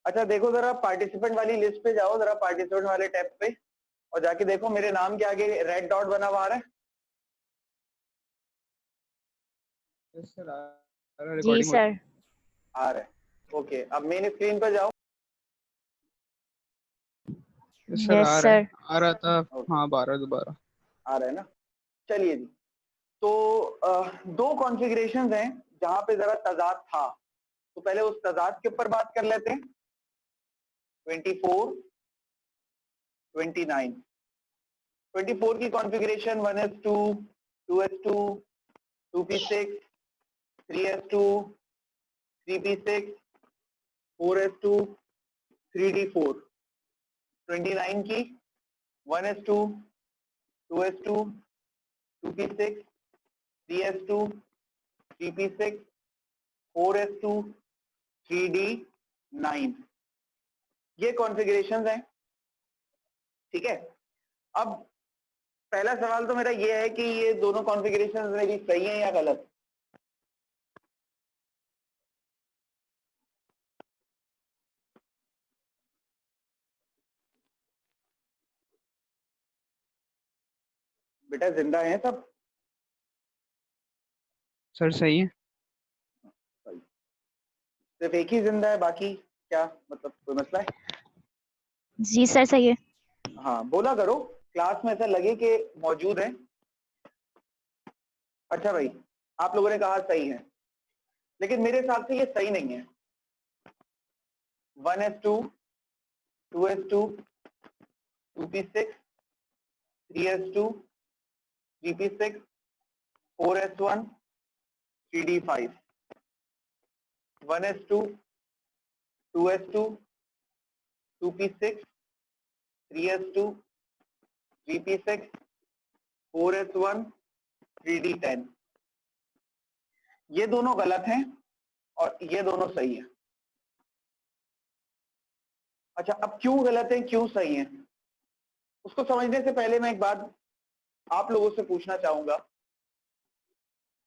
अच्छा देखो जरा पार्टिसिपेंट वाली लिस्ट पे जाओ, जरा पार्टिसिपेंट वाले टैब पे और जाके देखो मेरे नाम के आगे रेड डॉट बना हुआ आ रहा है। जी सर। आ रहा है, ओके। अब मेन स्क्रीन पर जाओ। Yes sir. आ रहा था। ओके, हाँ 12 दोबारा आ रहा है ना। चलिए जी, तो दो कॉन्फ़िगरेशंस हैं जहां पे जरा तजाद था, तो पहले उस तजाद के ऊपर बात कर लेते हैं। 24, 29। 24 की configuration 1s2, 2s2, 2p6, 3s2, 3p6, 4s2, 3d4। 29 की 1s2, 2s2, 2p6, 3s2, 3p6, 4s2, 3d9, ये कॉन्फ़िगरेशंस हैं, ठीक है। अब पहला सवाल तो मेरा ये है कि ये दोनों कॉन्फ़िगरेशंस मेरी सही है या गलत। बेटा जिंदा हैं सब? सर सही है। सिर्फ एक ही जिंदा है, बाकी क्या मतलब कोई मसला है? जी सर सही है। हाँ बोला करो, क्लास में ऐसा लगे कि मौजूद है। अच्छा भाई, आप लोगों ने कहा सही है, लेकिन मेरे हिसाब से ये सही नहीं है। 1s2, 2s2, 2p6, 3s2, 3p6, 4s1, 3d5। 1s2, 2s2, 2p6, 3s2, 3p6, 4s1, 3d10, ये दोनों गलत हैं और ये दोनों सही है। अच्छा, अब क्यों गलत है क्यों सही है, उसको समझने से पहले मैं एक बात आप लोगों से पूछना चाहूंगा।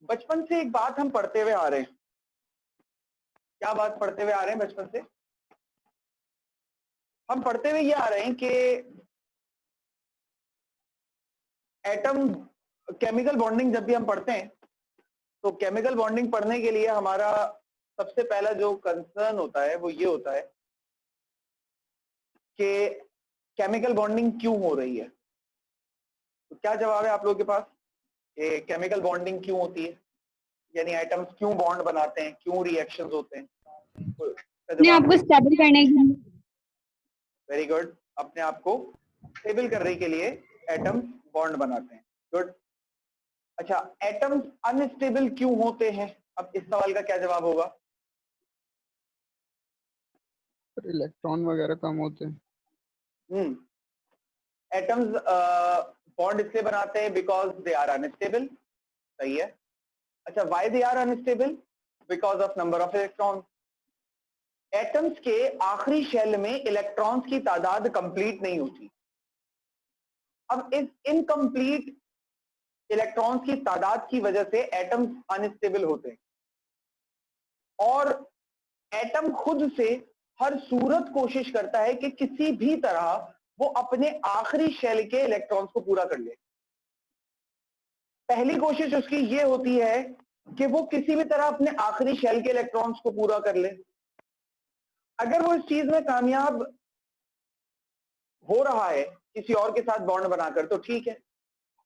बचपन से एक बात हम पढ़ते हुए आ रहे हैं। क्या बात पढ़ते हुए आ रहे हैं बचपन से? हम पढ़ते हुए ये आ रहे हैं कि एटम केमिकल बॉन्डिंग जब भी हम पढ़ते हैं तो केमिकल बॉन्डिंग पढ़ने के लिए हमारा सबसे पहला जो कंसर्न होता है वो ये होता है कि केमिकल बॉन्डिंग क्यों हो रही है। तो क्या जवाब है आप लोगों के पास कि केमिकल बॉन्डिंग क्यों होती है, यानी एटम्स क्यों बॉन्ड बनाते हैं, क्यों रिएक्शंस होते हैं? अपने आप को स्टेबल करने के लिए। वेरी गुड, अपने आप को स्टेबल करने के लिए एटम्स बॉन्ड बनाते हैं। गुड। अच्छा, एटम्स अनस्टेबल क्यों होते हैं? अब इस सवाल का क्या जवाब होगा? इलेक्ट्रॉन वगैरह कम होते हैं। एटम्स बॉन्ड इसलिए बनाते हैं बिकॉज दे आर अनस्टेबल, सही है। अच्छा, why they are unstable? Because of number of electron. Atoms के आखिरी शेल में इलेक्ट्रॉन्स की तादाद कंप्लीट नहीं होती। अब इस इनकम्प्लीट इलेक्ट्रॉन्स की तादाद की वजह से एटम्स अनस्टेबल होते हैं और एटम खुद से हर सूरत कोशिश करता है कि किसी भी तरह वो अपने आखिरी शेल के इलेक्ट्रॉन्स को पूरा कर ले। पहली कोशिश उसकी ये होती है कि वो किसी भी तरह अपने आखिरी शेल के इलेक्ट्रॉन्स को पूरा कर ले। अगर वो इस चीज में कामयाब हो रहा है किसी और के साथ बॉन्ड बनाकर तो ठीक है,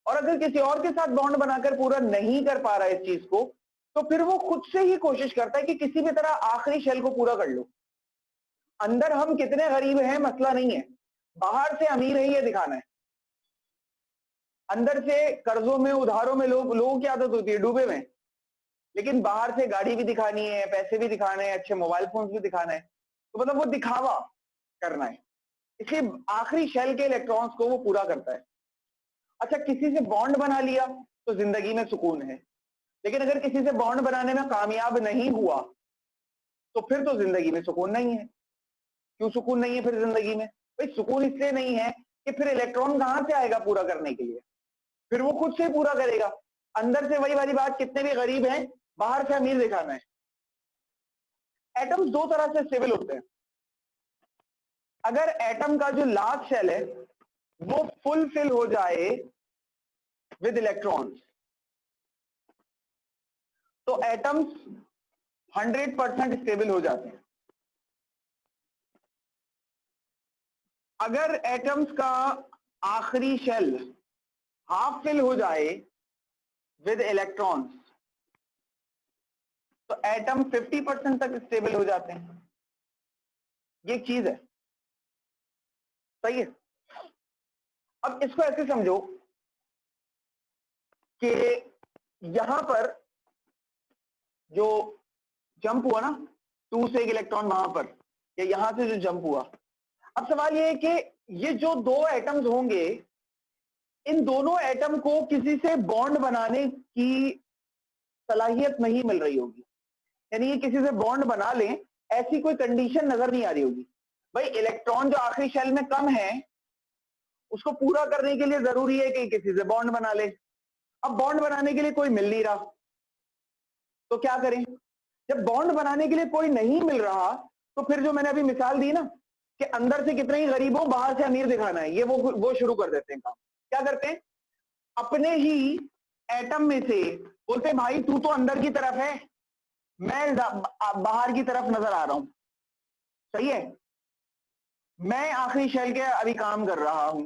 और अगर किसी और के साथ बॉन्ड बनाकर पूरा नहीं कर पा रहा है इस चीज को, तो फिर वो खुद से ही कोशिश करता है कि किसी भी तरह आखिरी शेल को पूरा कर लो। अंदर हम कितने गरीब हैं मसला नहीं है, बाहर से अमीर है ये दिखाना है। अंदर से कर्जों में उधारों में लोगों की आदत होती है डूबे में, लेकिन बाहर से गाड़ी भी दिखानी है, पैसे भी दिखाने हैं, अच्छे मोबाइल फोन भी दिखाना है, तो मतलब वो दिखावा करना है, इसलिए आखिरी शेल के इलेक्ट्रॉन्स को वो पूरा करता है। अच्छा, किसी से बॉन्ड बना लिया तो जिंदगी में सुकून है, लेकिन अगर किसी से बॉन्ड बनाने में कामयाब नहीं हुआ तो फिर तो जिंदगी में सुकून नहीं है। क्यों सुकून नहीं है फिर जिंदगी में? भाई सुकून इसलिए नहीं है कि फिर इलेक्ट्रॉन कहां से आएगा पूरा करने के लिए, फिर वो खुद से पूरा करेगा। अंदर से वही वाली बात, कितने भी गरीब हैं बाहर से अमीर दिखाना है। एटम्स दो तरह से स्टेबल होते हैं। अगर एटम का जो लास्ट शेल है वो फुल फिल हो जाए विद इलेक्ट्रॉन्स, तो एटम्स 100% स्टेबल हो जाते हैं। अगर एटम्स का आखिरी शेल हाफ फिल हो जाए विद इलेक्ट्रॉन्स, तो एटम 50% तक स्टेबल हो जाते हैं। ये एक चीज है, सही है। अब इसको ऐसे समझो कि यहां पर जो जंप हुआ ना, 2 से 1 इलेक्ट्रॉन वहां पर, या यहां से जो जंप हुआ, अब सवाल ये है कि ये जो दो एटम्स होंगे, इन दोनों एटम को किसी से बॉन्ड बनाने की सलाहियत नहीं मिल रही होगी, यानी ये किसी से बॉन्ड बना लें ऐसी कोई कंडीशन नजर नहीं आ रही होगी। भाई इलेक्ट्रॉन जो आखिरी शेल में कम है उसको पूरा करने के लिए जरूरी है कि किसी से बॉन्ड बना ले। अब बॉन्ड बनाने के लिए कोई मिल नहीं रहा, तो क्या करें? जब बॉन्ड बनाने के लिए कोई नहीं मिल रहा, तो फिर जो मैंने अभी मिसाल दी ना कि अंदर से कितने ही गरीब हो, बाहर से अमीर दिखाना है, ये वो शुरू कर देते हैं काम। क्या करते हैं? अपने ही एटम में से बोलते हैं भाई तू तो अंदर की तरफ है, मैं बाहर की तरफ नजर आ रहा हूं, सही है, मैं आखिरी शेल के अभी काम कर रहा हूं,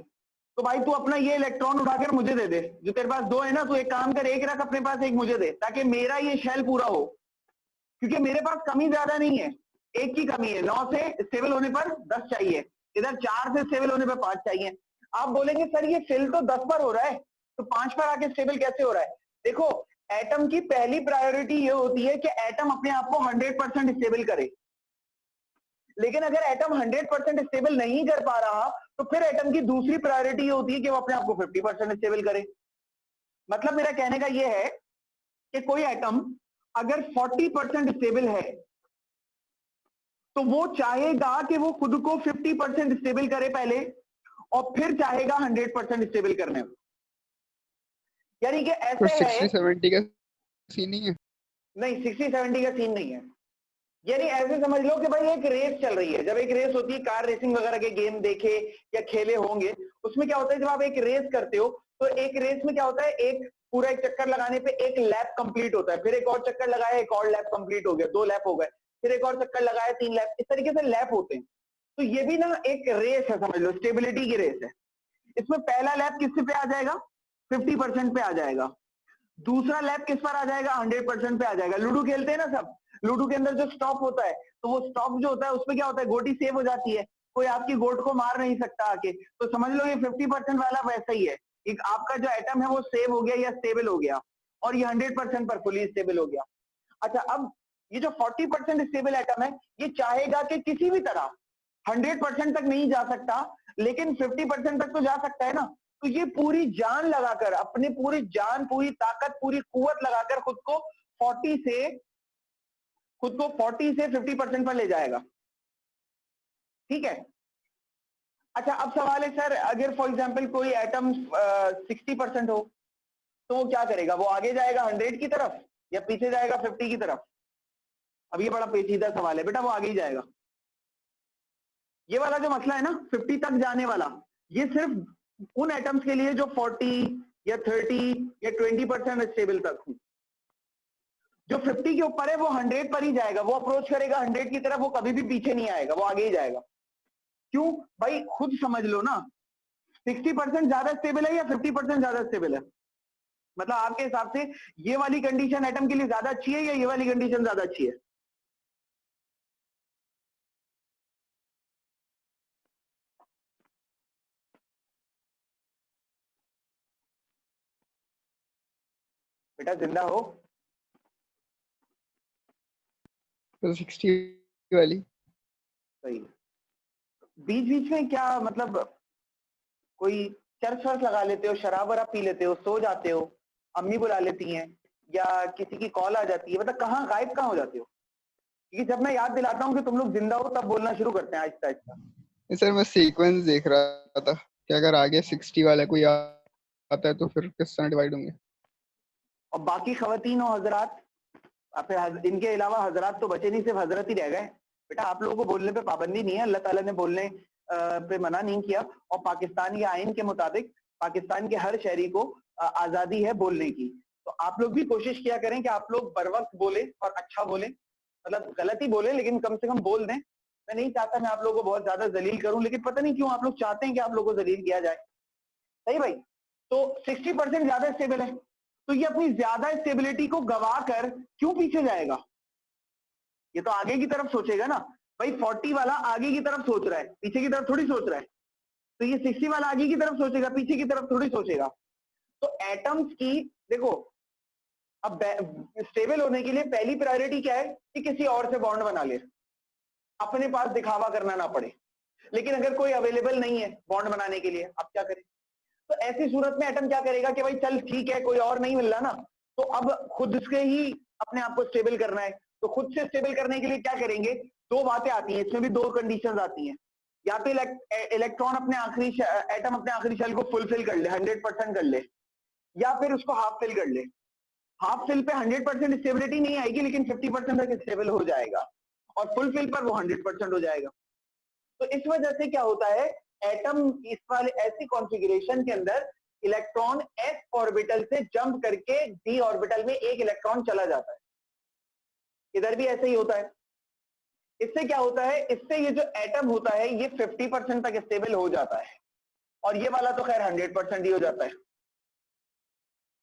तो भाई तू अपना ये इलेक्ट्रॉन उठाकर मुझे दे दे, जो तेरे पास 2 है ना, तू एक काम कर, एक रख अपने पास, एक मुझे दे, ताकि मेरा ये शेल पूरा हो, क्योंकि मेरे पास कमी ज्यादा नहीं है, एक की कमी है, 9 से स्टेबल होने पर 10 चाहिए, इधर 4 से स्टेबल होने पर 5 चाहिए। आप बोलेंगे सर ये फिल तो 10 पर हो रहा है, तो 5 पर आके स्टेबल कैसे हो रहा है? देखो, एटम की पहली प्रायोरिटी ये होती है कि एटम अपने आप को 100% स्टेबल करे, लेकिन अगर एटम 100% स्टेबल नहीं कर पा रहा, तो फिर एटम की दूसरी प्रायोरिटी होती है कि वो अपने आप को 50% स्टेबल करे। मतलब मेरा कहने का ये है कि कोई एटम अगर 40% स्टेबल है, तो वो चाहेगा कि वो खुद को 50% स्टेबल करे पहले, और फिर चाहेगा 100% स्टेबल करने में। यानी कि ऐसे है 60-70 का सीन नहीं है? नहीं, 60-70 का सीन नहीं है। यानी ऐसे समझ लो कि भाई एक रेस चल रही है। जब एक रेस होती है, कार रेसिंग वगैरह के गेम देखे या खेले होंगे, उसमें क्या होता है, जब आप एक रेस करते हो तो एक रेस में क्या होता है, एक पूरा एक चक्कर लगाने पे एक लैप कंप्लीट होता है, फिर एक और चक्कर लगाया, एक और लैप कंप्लीट हो गया, 2 लैप हो गए, फिर एक और चक्कर लगाया, 3 लैप, इस तरीके से लैप होते हैं। तो ये भी ना एक रेस है, समझ लो स्टेबिलिटी की रेस है। इसमें पहला लैप किस पे आ जाएगा? 50% पे आ जाएगा। दूसरा लैप किस पर आ जाएगा? 100% पे आ जाएगा। लूडो खेलते हैं ना सब, लूडो के अंदर जो स्टॉप होता है, तो वो स्टॉप जो होता है उसमें क्या होता है, गोटी सेव हो जाती है, कोई आपकी गोट को मार नहीं सकता आके। तो समझ लो ये 50% वाला वैसा ही है, एक आपका जो एटम है वो सेव हो गया या स्टेबल हो गया, और ये 100% पर फुली स्टेबल हो गया। अच्छा, अब ये जो 40% स्टेबल एटम है, ये चाहेगा कि किसी भी तरह 100% तक नहीं जा सकता, लेकिन 50% तक तो जा सकता है ना। तो ये पूरी जान लगाकर, अपनी पूरी जान, पूरी ताकत, पूरी कुवत लगाकर खुद को 40 से 50% पर ले जाएगा। ठीक है। अच्छा, अब सवाल है सर, अगर फॉर एग्जांपल कोई एटम 60% हो, तो वो क्या करेगा? वो आगे जाएगा 100 की तरफ या पीछे जाएगा 50 की तरफ? अब ये बड़ा पेचीदा सवाल है बेटा, वो आगे ही जाएगा। ये वाला जो मसला है ना 50 तक जाने वाला, ये सिर्फ उन एटम्स के लिए जो 40 या 30 या 20% स्टेबल तक हो। जो 50 के ऊपर है वो 100 पर ही जाएगा, वो अप्रोच करेगा 100 की तरफ, वो कभी भी पीछे नहीं आएगा, वो आगे ही जाएगा। क्यों भाई? खुद समझ लो ना, 60% ज्यादा स्टेबल है या 50% ज्यादा स्टेबल है? मतलब आपके हिसाब से ये वाली कंडीशन एटम के लिए ज्यादा अच्छी है या ये वाली कंडीशन ज्यादा अच्छी है? बेटा जिंदा हो? तो 60 वाली। सही। बीच बीच में क्या मतलब कोई चर्च वर्च लगा लेते हो, शराब वराब पी लेते हो, सो जाते हो, अम्मी बुला लेती हैं, या किसी की कॉल आ जाती है, मतलब कहाँ गायब कहाँ हो जाते हो? क्योंकि जब मैं याद दिलाता हूँ कि तुम लोग जिंदा हो, तब बोलना शुरू करते हैं आहिस्ता आहिस्ता। सर मैं सीक्वेंस देख रहा था कि अगर आगे 60 वाला कोई आता है तो फिर किस तरह डिवाइड होंगे। और बाकी खवातीन और हजरात, फिर इनके अलावा हजरात तो बचे नहीं, सिर्फ हजरत ही रह गए। बेटा आप लोगों को बोलने पे पाबंदी नहीं है, अल्लाह ताला ने बोलने पे मना नहीं किया, और पाकिस्तान के आइन के मुताबिक पाकिस्तान के हर शहरी को आजादी है बोलने की। तो आप लोग भी कोशिश किया करें कि आप लोग बर वक्त बोले और अच्छा बोले, मतलब गलत ही बोले लेकिन कम से कम बोल दें। मैं नहीं चाहता मैं आप लोगों को बहुत ज्यादा जलील करूं, लेकिन पता नहीं क्यों आप लोग चाहते हैं कि आप लोगों को जलील किया जाए। सही भाई? तो 60% ज्यादा स्टेबल है, तो ये अपनी ज्यादा स्टेबिलिटी को गवा कर क्यों पीछे जाएगा? ये तो आगे की तरफ सोचेगा ना भाई। 40 वाला आगे की तरफ सोच रहा है, पीछे की तरफ थोड़ी सोच रहा है। तो ये 60 वाला आगे की तरफ सोचेगा, पीछे की तरफ थोड़ी सोचेगा। तो एटम्स की देखो, अब स्टेबल होने के लिए पहली प्रायोरिटी क्या है कि किसी और से बॉन्ड बना ले, अपने पास दिखावा करना ना पड़े। लेकिन अगर कोई अवेलेबल नहीं है बॉन्ड बनाने के लिए, आप क्या करें? तो ऐसी सूरत में एटम क्या करेगा कि भाई चल ठीक है, कोई और नहीं मिल रहा ना, तो अब खुद से ही अपने आप को स्टेबल करना है। तो खुद से स्टेबल करने के लिए क्या करेंगे? दो बातें आती हैं, इसमें भी दो कंडीशंस आती हैं। या तो इलेक्ट्रॉन अपने आखिरी एटम अपने आखिरी शेल को फुलफिल कर ले, 100% कर ले, या फिर उसको हाफ फिल कर ले। हाफ फिल पे 100% स्टेबिलिटी नहीं आएगी, लेकिन 50% तक स्टेबल हो जाएगा, और फुल फिल पर वो 100% हो जाएगा। तो इस वजह से क्या होता है, एटम इस वाले ऐसी कॉन्फ़िगरेशन के अंदर इलेक्ट्रॉन s ऑर्बिटल से जंप करके d ऑर्बिटल में एक इलेक्ट्रॉन चला जाता है। इधर भी ऐसे ही होता है। इससे क्या होता है, इससे ये जो एटम होता है ये 50% तक स्टेबल हो जाता है, और ये वाला तो खैर 100% ही हो जाता है।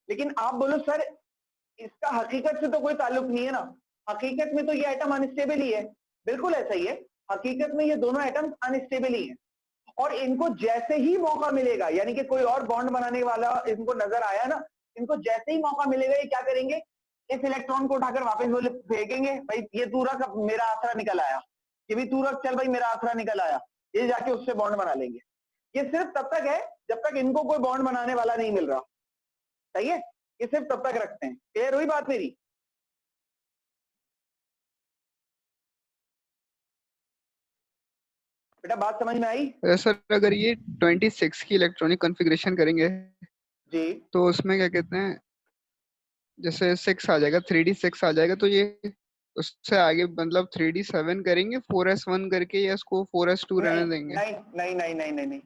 लेकिन आप बोलो सर इसका हकीकत से तो कोई ताल्लुक नहीं है ना, हकीकत में तो ये एटम अनस्टेबल ही है। बिल्कुल ऐसा ही है, हकीकत में ये दोनों एटम्स अनस्टेबल ही हैं, और इनको जैसे ही मौका मिलेगा, यानी कि कोई और बॉन्ड बनाने वाला इनको नजर आया ना, इनको जैसे ही मौका मिलेगा ये क्या करेंगे, इस इलेक्ट्रॉन को उठाकर वापस बोले फेंकेंगे, भाई ये तू रख, मेरा आसरा निकल आया, ये भी तू रख, चल भाई मेरा आसरा निकल आया, ये जाके उससे बॉन्ड बना लेंगे। ये सिर्फ तब तक है जब तक इनको कोई बॉन्ड बनाने वाला नहीं मिल रहा। सही है? ये सिर्फ तब तक रखते हैं। क्लियर हुई बात मेरी? बेटा बात समझ में आई? सर अगर ये 26 की इलेक्ट्रॉनिक कॉन्फ़िगरेशन करेंगे जी, तो उसमें क्या कहते हैं, जैसे 6 आ जाएगा, 3D6 आ जाएगा, तो ये उससे आगे मतलब 3D7 करेंगे 4S1 करके, या इसको 4S2 रहने देंगे? नहीं नहीं नहीं नहीं नहीं नहीं,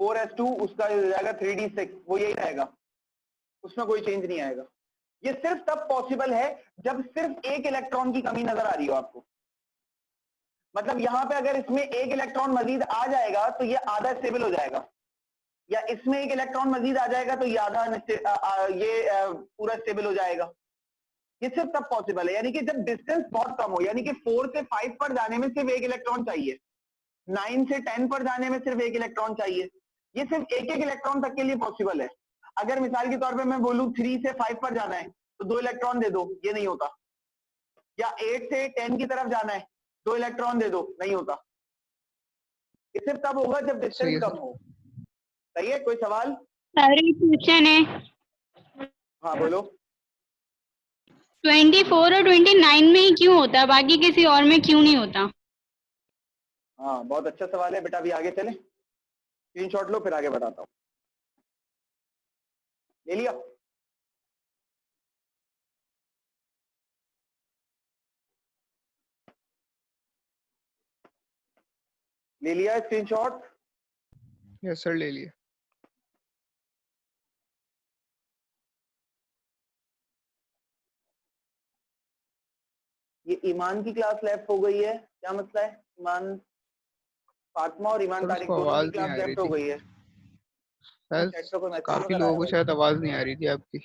4s2 उसका हो जाएगा, 3d6 वो यही रहेगा, उसमें कोई चेंज नहीं आएगा। ये सिर्फ तब पॉसिबल है जब सिर्फ एक इलेक्ट्रॉन की कमी नजर आ रही हो आपको। मतलब यहाँ पे अगर इसमें एक इलेक्ट्रॉन मजीद आ जाएगा तो ये आधा स्टेबल हो जाएगा, या इसमें एक इलेक्ट्रॉन मजीद आ जाएगा तो ये आधा पूरा स्टेबल हो जाएगा। ये सिर्फ तब पॉसिबल है, यानी कि जब डिस्टेंस बहुत कम हो, यानी कि 4 से 5 पर जाने में सिर्फ एक इलेक्ट्रॉन चाहिए, 9 से 10 पर जाने में सिर्फ एक इलेक्ट्रॉन चाहिए। ये सिर्फ एक एक इलेक्ट्रॉन तक के लिए पॉसिबल है। अगर मिसाल के तौर पे मैं बोलूं 3 से 5 पर जाना है तो 2 इलेक्ट्रॉन दे दो, ये नहीं होता। या 8 से 10 की तरफ जाना है, 2 इलेक्ट्रॉन दे दो, नहीं होता। ये सिर्फ तब होगा जब डिस्टेंस कम हो। सही है? कोई सवाल? सर एक क्वेश्चन है, हाँ बोलो। 24 और 29 में ही क्यों होता है, बाकी किसी और में क्यों नहीं होता? हाँ बहुत अच्छा सवाल है बेटा, अभी आगे चले, स्क्रीनशॉट लो फिर आगे बताता हूँ। ले लिया? ले लिया स्क्रीनशॉट? यस सर ले लिए। ये ईमान की क्लास लेफ्ट हो गई है, क्या मसला है? ईमान फातिमा और ईमान सर तारिक उसको दोनों आवाज की नहीं क्लास आ रही लेफ्ट हो थी गई है। शायद, चैट पे कोई मैसेज काफी वगैरह लोगों आया को भाई? शायद आवाज नहीं आ रही थी आपकी।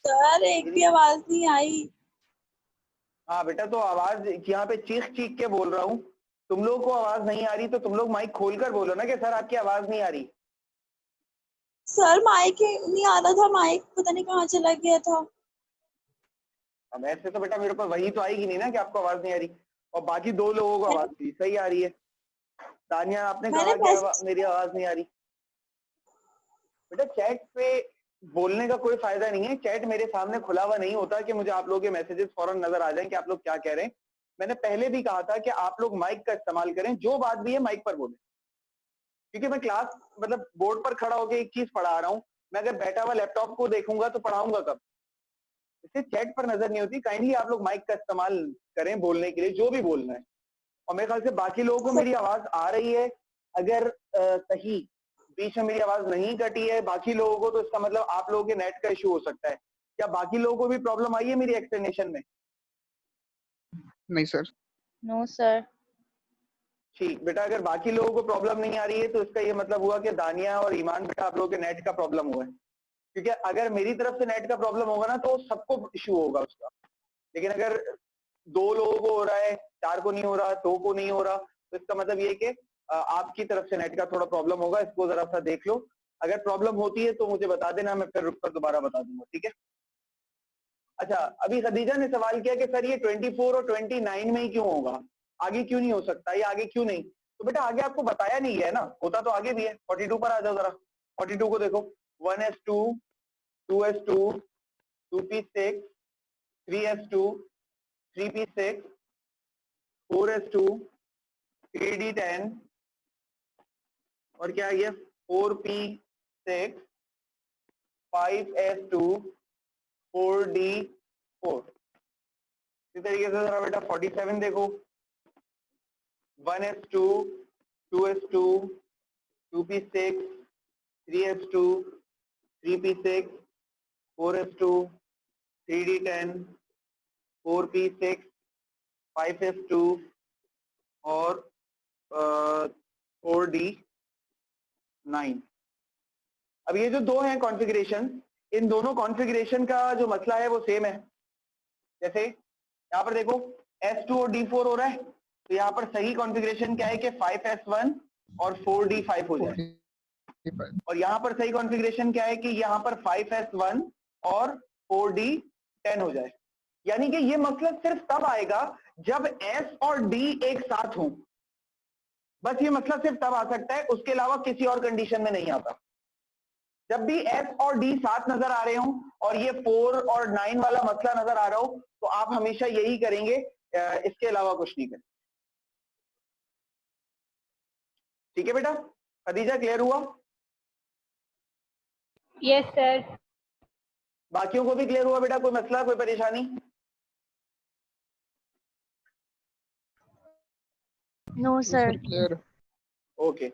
सर एक भी आवाज नहीं आई। हाँ बेटा, तो आवाज यहाँ पे चीख चीख के बोल रहा हूँ, तुम लोगों को आवाज नहीं आ रही तो तुम लोग माइक खोलकर बोलो ना कि सर आपकी आवाज नहीं आ रही। सर माइक नहीं आ रहा था, माइक पता नहीं कहाँ चला गया था। अब ऐसे तो बेटा मेरे को वही तो आएगी नहीं ना कि आपको आवाज नहीं आ रही, और बाकी 2 लोगों को आवाज थी सही आ रही है। तानिया आपने कहा कि मेरी आवाज नहीं आ रही। बेटा चैट पे बोलने का कोई फायदा नहीं है, चैट मेरे सामने खुला हुआ नहीं होता कि मुझे आप लोगों के मैसेजेस फौरन नजर आ जाएं कि आप लोग क्या कह रहे हैं। मैंने पहले भी कहा था कि आप लोग माइक का इस्तेमाल करें, जो बात भी है माइक पर बोलें, क्योंकि मैं क्लास मतलब बोर्ड पर खड़ा होकर एक चीज पढ़ा रहा हूँ, मैं अगर बैठा हुआ लैपटॉप को देखूंगा तो पढ़ाऊंगा कब? इससे चैट पर नजर नहीं होती। काइंडली आप लोग माइक का इस्तेमाल करें बोलने के लिए, जो भी बोलना है। और मेरे ख्याल से बाकी लोगों को मेरी आवाज आ रही है। अगर सही बीच में मेरी आवाज नहीं कटी है बाकी लोगों को, तो इसका मतलब आप लोगों के नेट का इशू हो सकता है। क्या बाकी लोगों को भी प्रॉब्लम आई है मेरी एक्सप्लेनेशन में? नहीं सर। No sir. ठीक बेटा, अगर बाकी लोगों को प्रॉब्लम नहीं आ रही है तो इसका ये मतलब हुआ कि दानिया और ईमान बेटा आप लोगों के नेट का प्रॉब्लम हुआ है। क्योंकि अगर मेरी तरफ से नेट का प्रॉब्लम होगा ना तो सबको इशू होगा उसका। लेकिन अगर 2 लोगों को हो रहा है, 4 को नहीं हो रहा, 2 को नहीं हो रहा, तो इसका मतलब ये कि आपकी तरफ से नेट का थोड़ा प्रॉब्लम होगा। इसको जरा सा देख लो। अगर प्रॉब्लम होती है तो मुझे बता देना, मैं फिर रुक कर दोबारा बता दूंगा। ठीक है। अच्छा, अभी खदीजा ने सवाल किया कि सर ये 24 और 29 में ही क्यों होगा, आगे क्यों नहीं हो सकता, ये आगे क्यों नहीं? तो बेटा आगे आपको बताया नहीं है ना, होता तो आगे भी है। 42 पर आ जाओ जरा। 42 को देखो, 1s2, 2s2, 2p6, 3s2, 3p6, 4s2, 3d10 और क्या आ गया 4p6, 5s2, 4d4। इसी तरीके से जरा बेटा 47 देखो, 1s2, 2s2, 2p6, 3s2, 3p6, 4s2, 3d10, 4p6, 5s2 और 4d9। अब ये जो 2 हैं कॉन्फ़िगरेशन, इन दोनों कॉन्फ़िगरेशन का जो मसला है वो सेम है। जैसे यहाँ पर देखो S2 और D4 हो रहा है, तो यहाँ पर सही कॉन्फ़िगरेशन क्या है कि 5S1 और 4D5 हो जाए। और यहाँ पर सही कॉन्फ़िगरेशन क्या है कि यहाँ पर 5S1 और 4D10 हो जाए। यानी कि ये मसला सिर्फ तब आएगा जब S और D एक साथ हों। बस ये मसला सिर्फ तब आ सकता है, उसके अलावा किसी और कंडीशन में नहीं आता। जब भी S और D साथ नजर आ रहे हों और ये 4 और 9 वाला मसला नजर आ रहा हो, तो आप हमेशा यही करेंगे, इसके अलावा कुछ नहीं करें। ठीक है बेटा? खदीजा क्लियर हुआ? Yes sir. बाकियों को भी क्लियर हुआ बेटा? कोई मसला, कोई परेशानी? No sir. क्लियर। ओके।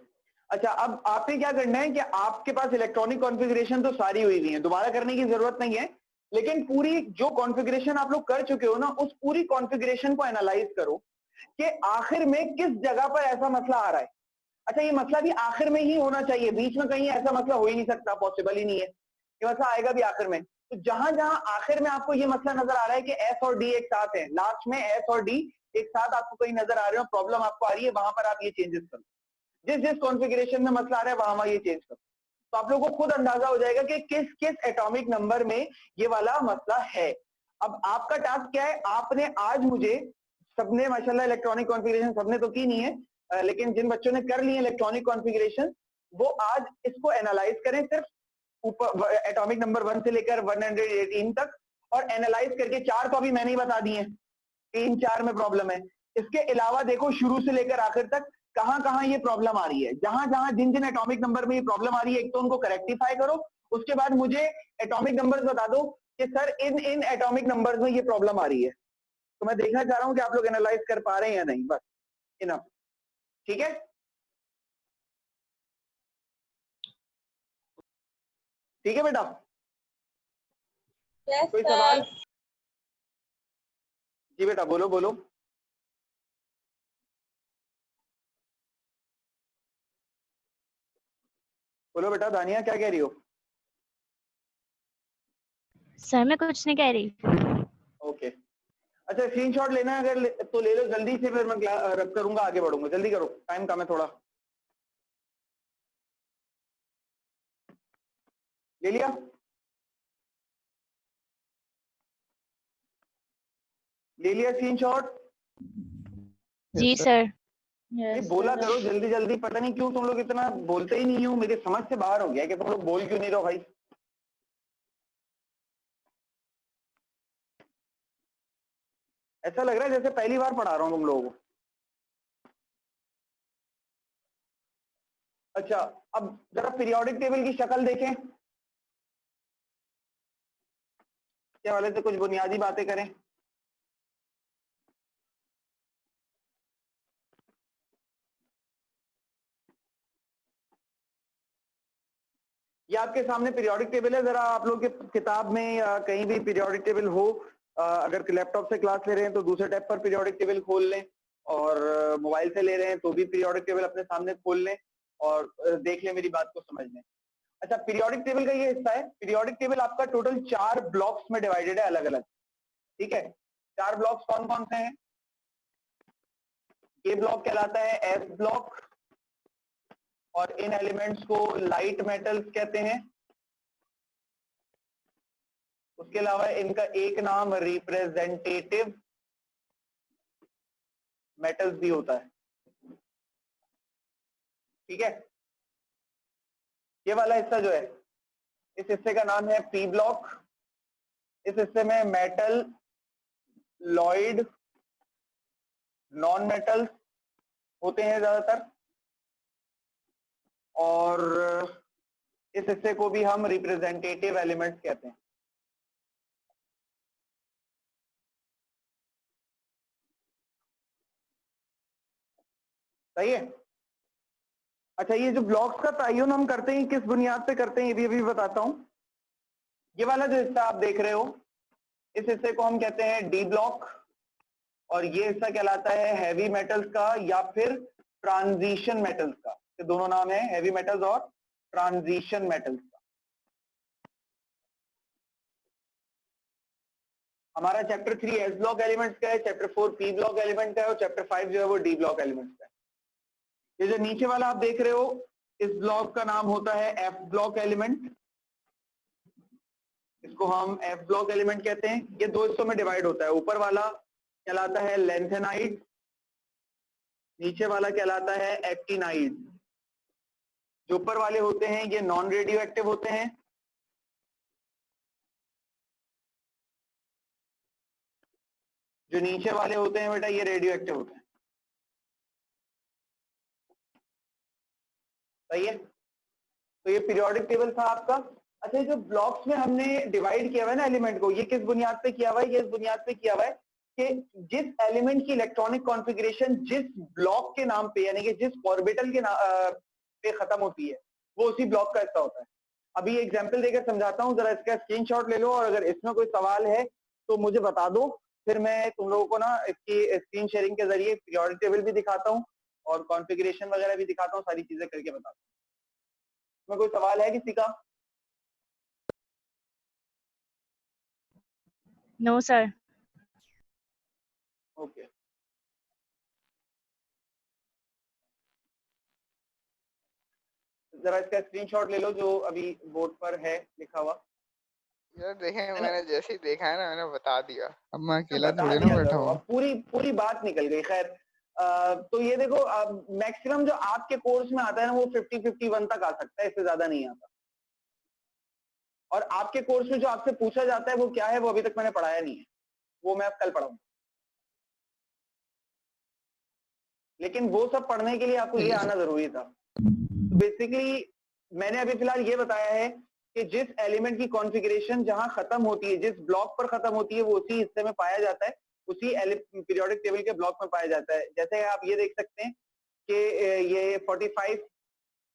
अच्छा, अब आपने क्या करना है कि आपके पास इलेक्ट्रॉनिक कॉन्फ़िगरेशन तो सारी हुई हुई है, दोबारा करने की जरूरत नहीं है। लेकिन पूरी जो कॉन्फ़िगरेशन आप लोग कर चुके हो ना, उस पूरी कॉन्फ़िगरेशन को एनालाइज करो कि आखिर में किस जगह पर ऐसा मसला आ रहा है। अच्छा, ये मसला भी आखिर में ही होना चाहिए, बीच में कहीं ऐसा मसला हो ही नहीं सकता, पॉसिबल ही नहीं है। ये मसला आएगा भी आखिर में। तो जहां जहां आखिर में आपको ये मसला नजर आ रहा है कि एस और डी एक साथ है, लास्ट में एस और डी एक साथ आपको कहीं नजर आ रहे हो, प्रॉब्लम आपको आ रही है, वहां पर आप ये चेंजेस करो। जिस जिस कॉन्फ़िगरेशन में मसला आ रहा है वहां वहां ये चेंज करो, तो आप लोगों को खुद अंदाजा हो जाएगा कि किस किस एटॉमिक नंबर में ये वाला मसला है। अब आपका टास्क क्या है, आपने आज मुझे, सबने माशाल्लाह इलेक्ट्रॉनिक कॉन्फ़िगरेशन सबने तो की नहीं है, लेकिन जिन बच्चों ने कर ली है इलेक्ट्रॉनिक कॉन्फ़िगरेशन, वो आज इसको एनालाइज करें, सिर्फ ऊपर एटॉमिक नंबर 1 से लेकर 118 तक, और एनालाइज करके 4 तो अभी मैंने ही बता दिए हैं, 3 4 में प्रॉब्लम है। इसके अलावा देखो शुरू से लेकर आखिर तक कहां कहां ये प्रॉब्लम आ रही है, जहां जहां जिन जिन एटॉमिक नंबर में ये प्रॉब्लम आ रही है, एक तो उनको करेक्टिफाई करो, उसके बाद मुझे एटॉमिक नंबर्स बता दो कि sir in in atomic numbers में ये प्रॉब्लम आ रही है। तो मैं देखना चाह रहा हूं कि आप लोग एनालाइज कर पा रहे हैं या नहीं, बस इनफ। ठीक है? ठीक है बेटा? यस कोई सर। सवाल? जी बेटा, बोलो बोलो। बोलो बेटा, दानिया क्या कह रही हो? सर मैं कुछ नहीं कह रही। ओके। अच्छा, स्क्रीनशॉट लेना है अगर तो ले लो जल्दी से, फिर मैं रब करूंगा, आगे बढ़ूंगा। जल्दी करो, टाइम कम है थोड़ा। ले लिया? ले लिया स्क्रीनशॉट? जी सर। ये यस बोला सर। करो जल्दी जल्दी, पता नहीं क्यों तुम लोग इतना बोलते ही नहीं हो, मेरी समझ से बाहर हो गया है कि तुम लोग बोल क्यों नहीं रहो भाई। ऐसा लग रहा है जैसे पहली बार पढ़ा रहा हूं तुम लोगों को। अच्छा, अब जरा पीरियोडिक टेबल की शक्ल देखें। इसके हवाले से कुछ बुनियादी बातें करें। ये आपके सामने पीरियोडिक टेबल है, जरा आप लोग के किताब में या कहीं भी पीरियोडिक टेबल हो, अगर लैपटॉप से क्लास ले रहे हैं तो दूसरे टैब पर पीरियोडिक टेबल खोल लें, और मोबाइल से ले रहे हैं तो भी पीरियोडिक टेबल अपने सामने खोल लें और देख लें, मेरी बात को समझ लें। अच्छा, पीरियोडिक टेबल का ये हिस्सा है, पीरियोडिक टेबल आपका टोटल 4 ब्लॉक्स में डिवाइडेड है, अलग अलग, ठीक है। 4 ब्लॉक्स कौन कौन से हैं? ये ब्लॉक कहलाता है एस ब्लॉक, और इन एलिमेंट्स को लाइट मेटल्स कहते हैं। उसके अलावा इनका एक नाम रिप्रेजेंटेटिव मेटल्स भी होता है, ठीक है। ये वाला हिस्सा जो है, इस हिस्से का नाम है पी ब्लॉक। इस हिस्से में मेटल, लॉइड, नॉन मेटल्स होते हैं ज्यादातर, और इस हिस्से को भी हम रिप्रेजेंटेटिव एलिमेंट्स कहते हैं। सही है। अच्छा, ये जो ब्लॉक्स का तयन हम करते हैं किस बुनियाद पे करते हैं, ये भी अभी बताता हूं। ये वाला जो हिस्सा आप देख रहे हो, इस हिस्से को हम कहते हैं डी ब्लॉक, और ये हिस्सा कहलाता है हैवी मेटल्स का या फिर ट्रांजिशन मेटल्स का। ये दोनों नाम है, हैवी मेटल्स और ट्रांजिशन मेटल्स का। हमारा चैप्टर 3 एस ब्लॉक एलिमेंट्स का है, चैप्टर 4 पी ब्लॉक एलिमेंट का है, और चैप्टर 5 जो है वो डी ब्लॉक एलिमेंट्स का है। ये जो नीचे वाला आप देख रहे हो, इस ब्लॉक का नाम होता है एफ ब्लॉक एलिमेंट। इसको हम एफ ब्लॉक एलिमेंट कहते हैं। ये दो हिस्सों में डिवाइड होता है, ऊपर वाला कहलाता है लेंथेनाइड, नीचे वाला कहलाता है एक्टिनाइड। जो ऊपर वाले होते हैं ये नॉन रेडियो एक्टिव होते हैं, जो नीचे वाले होते हैं बेटा ये रेडियो एक्टिव होते हैं। सही है। तो ये पीरियोडिक टेबल था आपका। अच्छा, जो ब्लॉक्स में हमने डिवाइड किया हुआ है ना एलिमेंट को, ये किस बुनियाद पे किया हुआ है? ये इस बुनियाद पे किया हुआ है कि जिस एलिमेंट की इलेक्ट्रॉनिक कॉन्फ़िगरेशन जिस ब्लॉक के नाम पे, यानी कि जिस ऑर्बिटल के पे खत्म होती है, वो उसी ब्लॉक का हिस्सा होता है। अभी एग्जाम्पल देकर समझाता हूँ, जरा इसका स्क्रीनशॉट ले लो, और अगर इसमें कोई सवाल है तो मुझे बता दो, फिर मैं तुम लोगों को ना इसकी स्क्रीन शेयरिंग के जरिए पीरियोडिक टेबल भी दिखाता हूँ और कॉन्फ़िगरेशन वगैरह भी दिखाता हूँ, सारी चीजें करके बताता हूँ। इसमें कोई सवाल है किसी का? No sir. ओके। जरा इसका स्क्रीनशॉट ले लो जो अभी बोर्ड पर है लिखा हुआ। यार देखें, है ना? मैंने जैसे ही देखा है ना, मैंने बता दिया। अब मैं अकेला बता थोड़ी ना दिया बैठा करो, हूँ। अब पूरी बात निकल गई। खैर, तो ये देखो, मैक्सिमम जो आपके कोर्स में आता है ना वो 50-51 तक आ सकता है, इससे ज्यादा नहीं आता। और आपके कोर्स में जो आपसे पूछा जाता है वो क्या है, वो अभी तक मैंने पढ़ाया नहीं है, वो मैं अब कल पढ़ाऊंगा। लेकिन वो सब पढ़ने के लिए आपको ये आना जरूरी था। तो बेसिकली मैंने अभी फिलहाल ये बताया है कि जिस एलिमेंट की कॉन्फ़िगरेशन जहां खत्म होती है, जिस ब्लॉक पर खत्म होती है, वो उसी हिस्से में पाया जाता है, उसी पीरियोडिक टेबल के ब्लॉक में पाया जाता है। जैसे आप ये देख सकते हैं कि ये 45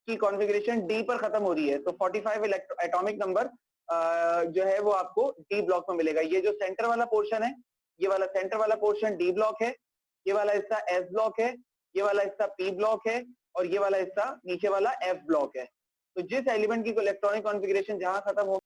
की कॉन्फ़िगरेशन डी पर खत्म हो रही है, तो 45 एटॉमिक नंबर जो है वो आपको डी ब्लॉक में मिलेगा। ये जो सेंटर वाला पोर्शन है, ये वाला सेंटर वाला पोर्शन डी ब्लॉक है, ये वाला हिस्सा एस ब्लॉक है, ये वाला हिस्सा पी ब्लॉक है, और ये वाला हिस्सा नीचे वाला एफ ब्लॉक है। तो जिस एलिमेंट की इलेक्ट्रॉनिक कॉन्फ़िगरेशन जहां खत्म हो